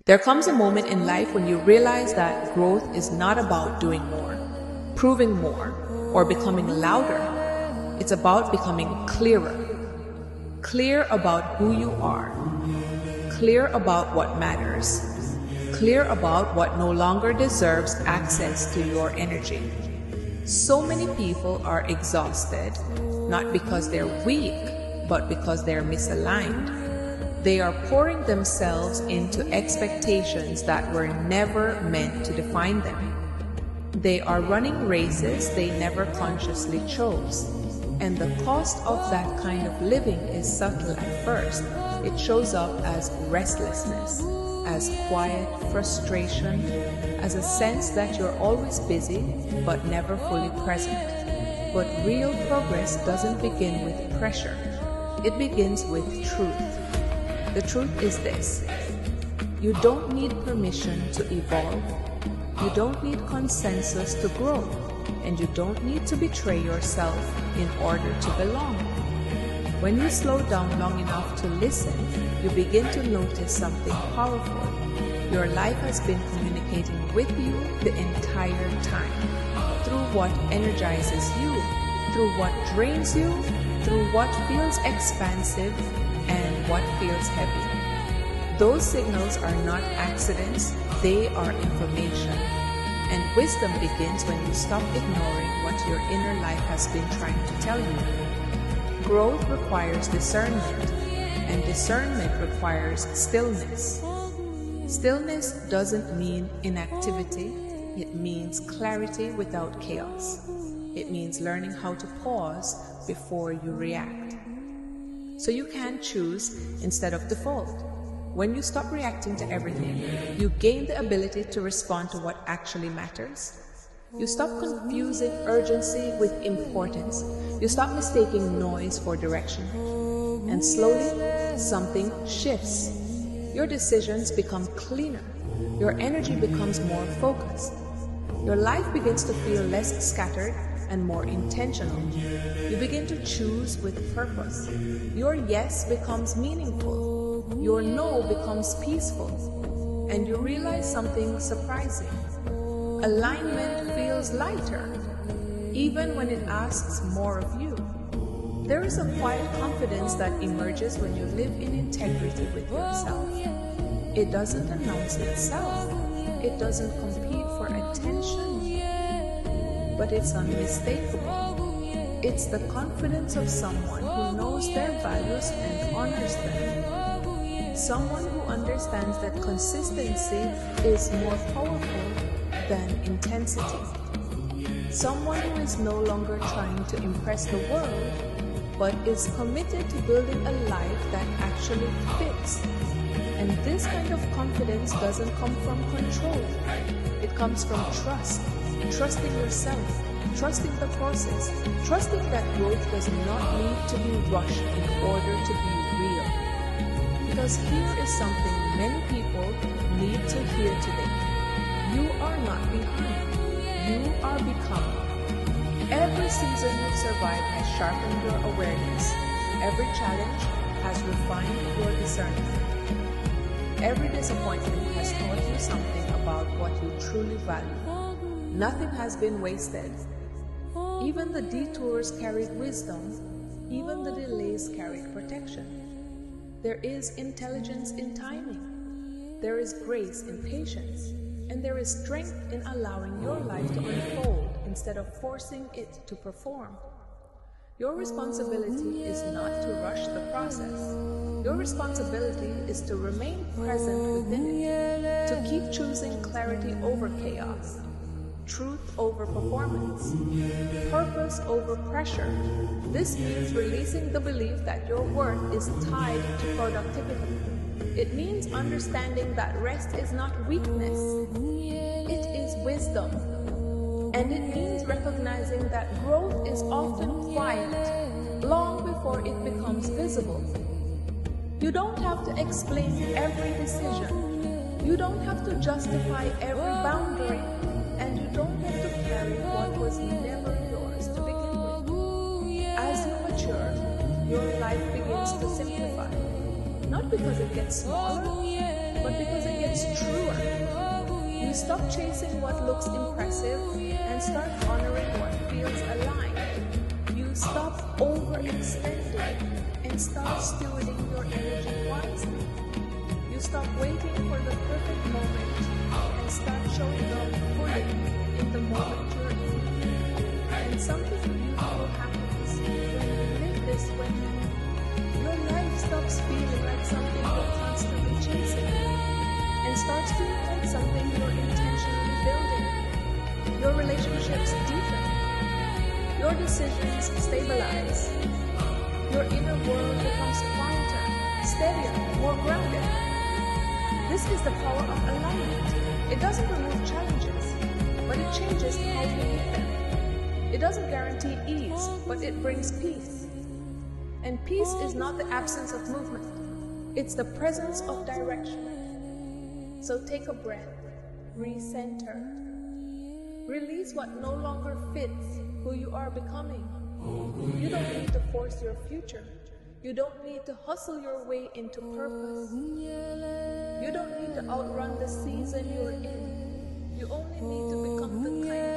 There comes a moment in life when you realize that growth is not about doing more, proving more, or becoming louder. It's about becoming clearer. Clear about who you are. Clear about what matters. Clear about what no longer deserves access to your energy. So many people are exhausted, not because they're weak, but because they're misaligned. They are pouring themselves into expectations that were never meant to define them. They are running races they never consciously chose. And the cost of that kind of living is subtle at first. It shows up as restlessness, as quiet frustration, as a sense that you're always busy but never fully present. But real progress doesn't begin with pressure. It begins with truth. The truth is this: you don't need permission to evolve, you don't need consensus to grow, and you don't need to betray yourself in order to belong. When you slow down long enough to listen, you begin to notice something powerful. Your life has been communicating with you the entire time, through what energizes you, through what drains you, through what feels expansive, and what feels heavy. Those signals are not accidents, they are information. And wisdom begins when you stop ignoring what your inner life has been trying to tell you. Growth requires discernment, and discernment requires stillness. Stillness doesn't mean inactivity, it means clarity without chaos. It means learning how to pause before you react. So you can choose instead of default. When you stop reacting to everything, you gain the ability to respond to what actually matters. You stop confusing urgency with importance. You stop mistaking noise for direction. And slowly, something shifts. Your decisions become cleaner. Your energy becomes more focused. Your life begins to feel less scattered and more intentional. You begin to choose with purpose. Your yes becomes meaningful. Your no becomes peaceful. And you realize something surprising. Alignment feels lighter, even when it asks more of you. There is a quiet confidence that emerges when you live in integrity with yourself. It doesn't announce itself. It doesn't compete for attention. But it's unmistakable. It's the confidence of someone who knows their values and honors them. Someone who understands that consistency is more powerful than intensity. Someone who is no longer trying to impress the world, but is committed to building a life that actually fits. And this kind of confidence doesn't come from control. It comes from trust. Trusting yourself, trusting the process, trusting that growth does not need to be rushed in order to be real. Because here is something many people need to hear today. You are not behind. You are becoming. Every season you've survived has sharpened your awareness. Every challenge has refined your discernment. Every disappointment has taught you something about what you truly value. Nothing has been wasted. Even the detours carried wisdom. Even the delays carried protection. There is intelligence in timing. There is grace in patience. And there is strength in allowing your life to unfold instead of forcing it to perform. Your responsibility is not to rush the process. Your responsibility is to remain present within it, to keep choosing clarity over chaos, truth over performance, purpose over pressure. This means releasing the belief that your worth is tied to productivity. It means understanding that rest is not weakness, it is wisdom. And it means recognizing that growth is often quiet, long before it becomes visible. You don't have to explain every decision. You don't have to justify every boundary. And you don't have to carry what was never yours to begin with. As you mature, your life begins to simplify. Not because it gets smaller, but because it gets You stop chasing what looks impressive and start honoring what feels aligned. You stop overextending and start stewarding your energy wisely. You stop waiting for the perfect moment and start showing up fully in the moment you're in. And something beautiful happens when you live this way. Your life stops feeling like something you're constantly chasing and starts feeling like something you're intentionally building. Your relationships deepen. Your decisions stabilize. Your inner world becomes quieter, steadier, more grounded. This is the power of alignment. It doesn't remove challenges, but it changes how you meet them. It doesn't guarantee ease, but it brings peace. And peace is not the absence of movement. It's the presence of direction. So take a breath, recenter. Release what no longer fits who you are becoming. You don't need to force your future. You don't need to hustle your way into purpose. You don't need to outrun the season you're in. You only need to become the kind